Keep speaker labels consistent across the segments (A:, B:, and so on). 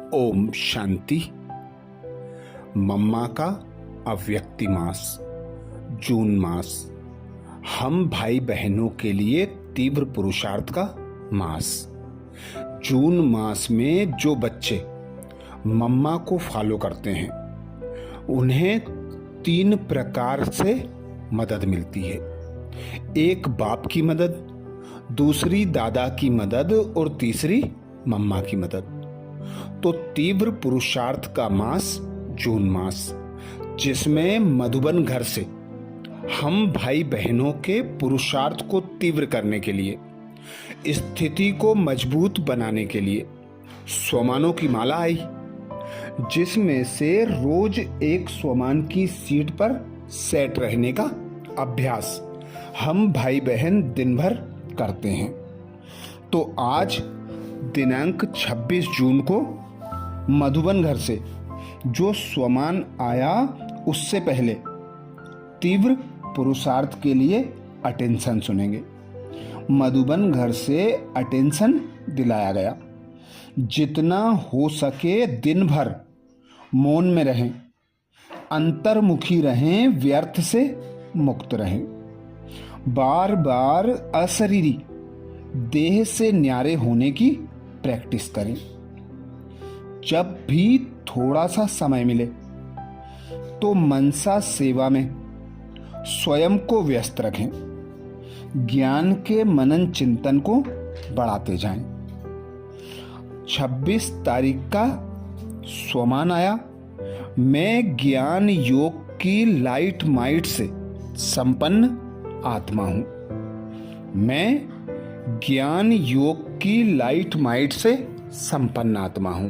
A: ओम शांति। मम्मा का अव्यक्ति मास, जून मास, हम भाई बहनों के लिए तीव्र पुरुषार्थ का मास। जून मास में जो बच्चे मम्मा को फॉलो करते हैं उन्हें 3 प्रकार से मदद मिलती है। एक बाप की मदद, दूसरी दादा की मदद और तीसरी मम्मा की मदद। तो तीव्र पुरुषार्थ का मास जून मास, जिसमें मधुबन घर से हम भाई बहनों के पुरुषार्थ को तीव्र करने के लिए, स्थिति को मजबूत बनाने के लिए स्वमानों की माला आई, जिसमें से रोज एक स्वमान की सीट पर सेट रहने का अभ्यास हम भाई बहन दिन भर करते हैं। तो आज दिनांक 26 जून को मधुबन घर से जो स्वमान आया उससे पहले तीव्र पुरुषार्थ के लिए अटेंशन सुनेंगे। मधुबन घर से अटेंशन दिलाया गया, जितना हो सके दिन भर मौन में रहें, अंतर्मुखी रहें, व्यर्थ से मुक्त रहें, बार बार अशरीरी देह से न्यारे होने की प्रैक्टिस करें। जब भी थोड़ा सा समय मिले तो मनसा सेवा में स्वयं को व्यस्त रखें, ज्ञान के मनन चिंतन को बढ़ाते जाएं। 26 तारीख का स्वमान आया, मैं ज्ञान योग की लाइट माइट से संपन्न आत्मा हूं। मैं ज्ञान योग की लाइट माइट से संपन्न आत्मा हूं।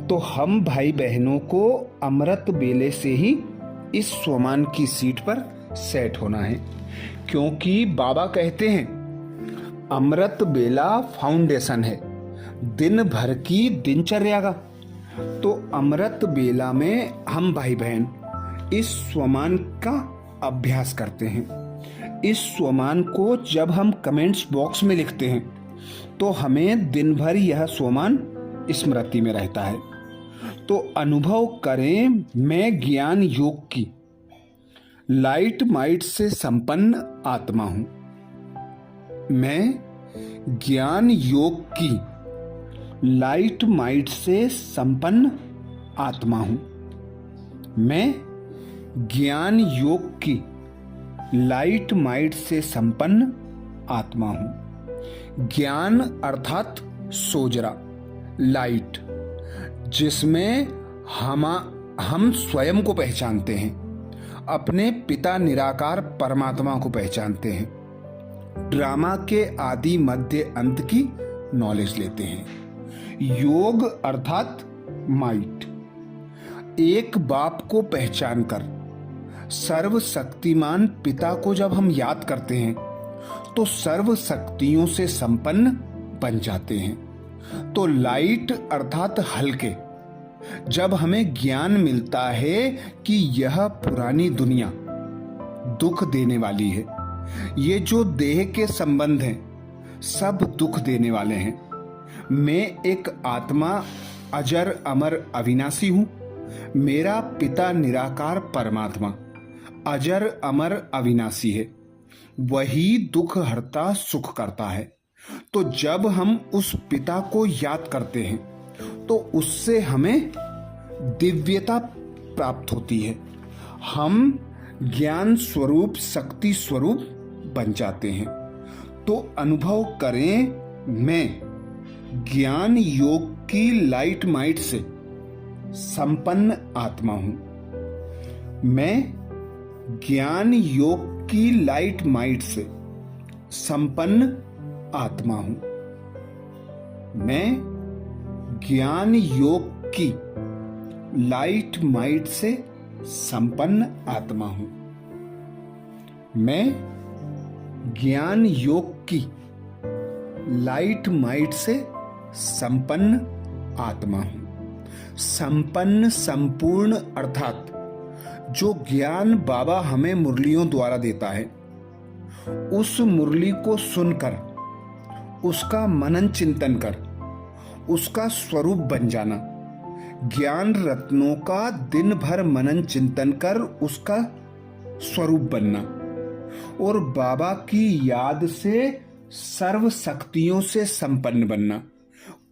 A: तो हम भाई बहनों को अमृत बेले से ही इस स्वमान की सीट पर सेट होना है, क्योंकि बाबा कहते हैं अमृत बेला फाउंडेशन है दिन भर की दिनचर्या का। तो अमृत बेला में हम भाई बहन इस स्वमान का अभ्यास करते हैं। इस स्वमान को जब हम कमेंट्स बॉक्स में लिखते हैं तो हमें दिन भर यह स्वमान स्मृति में रहता है। तो अनुभव करें, मैं ज्ञान योग की लाइट माइट से संपन्न आत्मा हूं। मैं ज्ञान योग की लाइट माइट से संपन्न आत्मा हूं। मैं ज्ञान योग की लाइट माइट से संपन्न आत्मा हूं। ज्ञान अर्थात सोजरा, लाइट, जिसमें हम स्वयं को पहचानते हैं, अपने पिता निराकार परमात्मा को पहचानते हैं, ड्रामा के आदि मध्य अंत की नॉलेज लेते हैं। योग अर्थात माइट, एक बाप को पहचान कर सर्वशक्तिमान पिता को जब हम याद करते हैं तो सर्व शक्तियों से संपन्न बन जाते हैं। तो लाइट अर्थात हल्के, जब हमें ज्ञान मिलता है कि यह पुरानी दुनिया दुख देने वाली है, ये जो देह के संबंध हैं सब दुख देने वाले हैं, मैं एक आत्मा अजर अमर अविनाशी हूं, मेरा पिता निराकार परमात्मा अजर अमर अविनाशी है, वही दुख हरता सुख करता है। तो जब हम उस पिता को याद करते हैं तो उससे हमें दिव्यता प्राप्त होती है, हम ज्ञान स्वरूप शक्ति स्वरूप बन जाते हैं। तो अनुभव करें, मैं ज्ञान योग की लाइट माइट से संपन्न आत्मा हूं। मैं ज्ञान योग की लाइट माइट से संपन्न आत्मा हूं। मैं ज्ञान योग की लाइट माइट से संपन्न आत्मा हूं। मैं ज्ञान योग की लाइट माइट से संपन्न आत्मा हूं। संपन्न, संपूर्ण अर्थात जो ज्ञान बाबा हमें मुरलियों द्वारा देता है, उस मुरली को सुनकर, उसका मनन चिंतन कर, उसका स्वरूप बन जाना, ज्ञान रत्नों का दिन भर मनन चिंतन कर उसका स्वरूप बनना और बाबा की याद से सर्व शक्तियों से संपन्न बनना।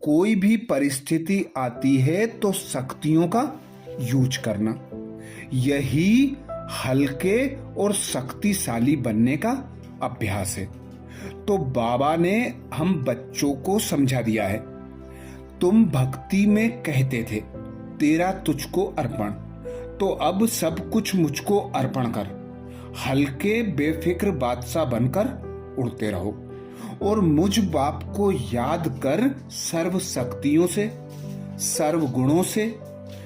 A: कोई भी परिस्थिति आती है तो शक्तियों का यूज करना, यही हल्के और शक्तिशाली बनने का अभ्यास है। तो बाबा ने हम बच्चों को समझा दिया है। तुम भक्ति में कहते थे तेरा तुझको अर्पण, तो अब सब कुछ मुझको अर्पण कर। हल्के बेफिक्र बादशाह बनकर उड़ते रहो और मुझ बाप को याद कर सर्व शक्तियों से, सर्व गुणों से,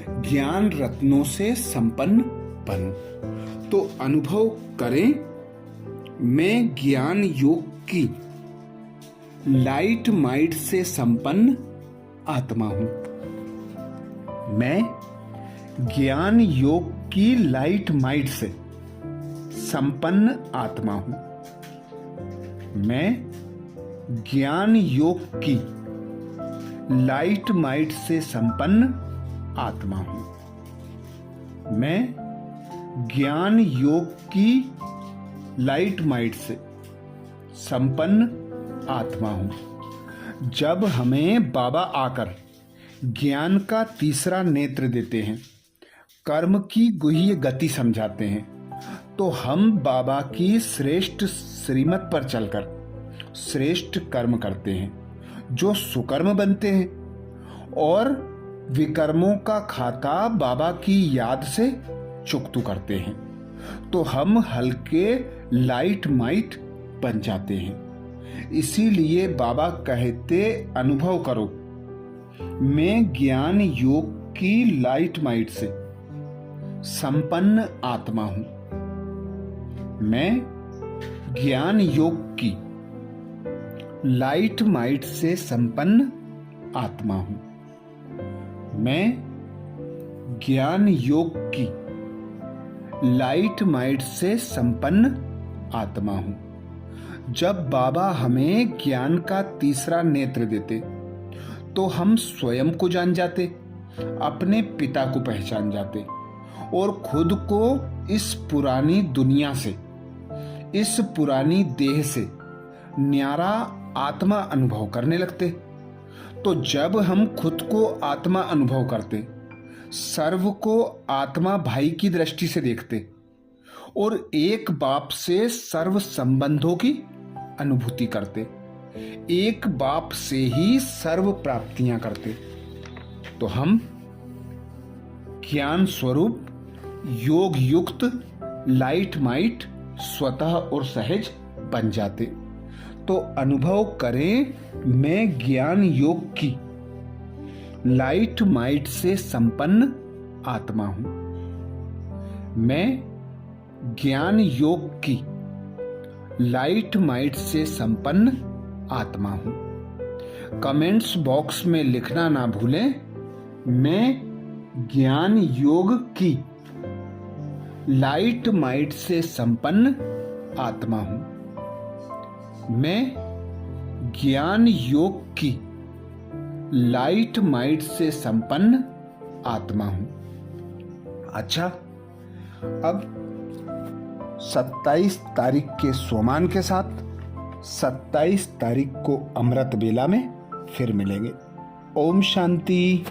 A: ज्ञान रत्नों से संपन्न बनो। तो अनुभव करें, मैं ज्ञान योग की लाइट माइट से संपन्न आत्मा हूं। मैं ज्ञान योग की लाइट माइट से संपन्न आत्मा हूं। मैं ज्ञान योग की लाइट माइट से संपन्न आत्मा हूं। मैं ज्ञान योग की लाइट माइट से संपन्न आत्मा हूं। जब हमें बाबा आकर ज्ञान का तीसरा नेत्र देते हैं, कर्म की गुह्य गति समझाते हैं, तो हम बाबा की श्रेष्ठ श्रीमत पर चलकर श्रेष्ठ कर्म करते हैं, जो सुकर्म बनते हैं और विकर्मों का खाता बाबा की याद से चुकतू करते हैं। तो हम हल्के लाइट माइट बन जाते हैं। इसीलिए बाबा कहते अनुभव करो, मैं ज्ञान योग की लाइट माइट से संपन्न आत्मा हूं। मैं ज्ञान योग की लाइट माइट से संपन्न आत्मा हूं। मैं ज्ञान योग की लाइट माइट से संपन्न आत्मा हूं। जब बाबा हमें ज्ञान का तीसरा नेत्र देते तो हम स्वयं को जान जाते, अपने पिता को पहचान जाते और खुद को इस पुरानी दुनिया से, इस पुरानी देह से न्यारा आत्मा अनुभव करने लगते। तो जब हम खुद को आत्मा अनुभव करते, सर्व को आत्मा भाई की दृष्टि से देखते और एक बाप से सर्व संबंधों की अनुभूति करते, एक बाप से ही सर्व प्राप्तियां करते, तो हम ज्ञान स्वरूप योग युक्त लाइट माइट स्वतः और सहज बन जाते। तो अनुभव करें, मैं ज्ञान योग की लाइट माइट से संपन्न आत्मा हूं। मैं ज्ञान योग की लाइट माइट से संपन्न आत्मा हूं। कमेंट्स बॉक्स में लिखना ना भूलें, मैं ज्ञान योग की लाइट माइट से संपन्न आत्मा हूं। मैं ज्ञान योग की लाइट माइट से संपन्न आत्मा हूं। अच्छा, अब 27 तारीख के सोमान के साथ 27 तारीख को अमृत बेला में फिर मिलेंगे। ओम शांति।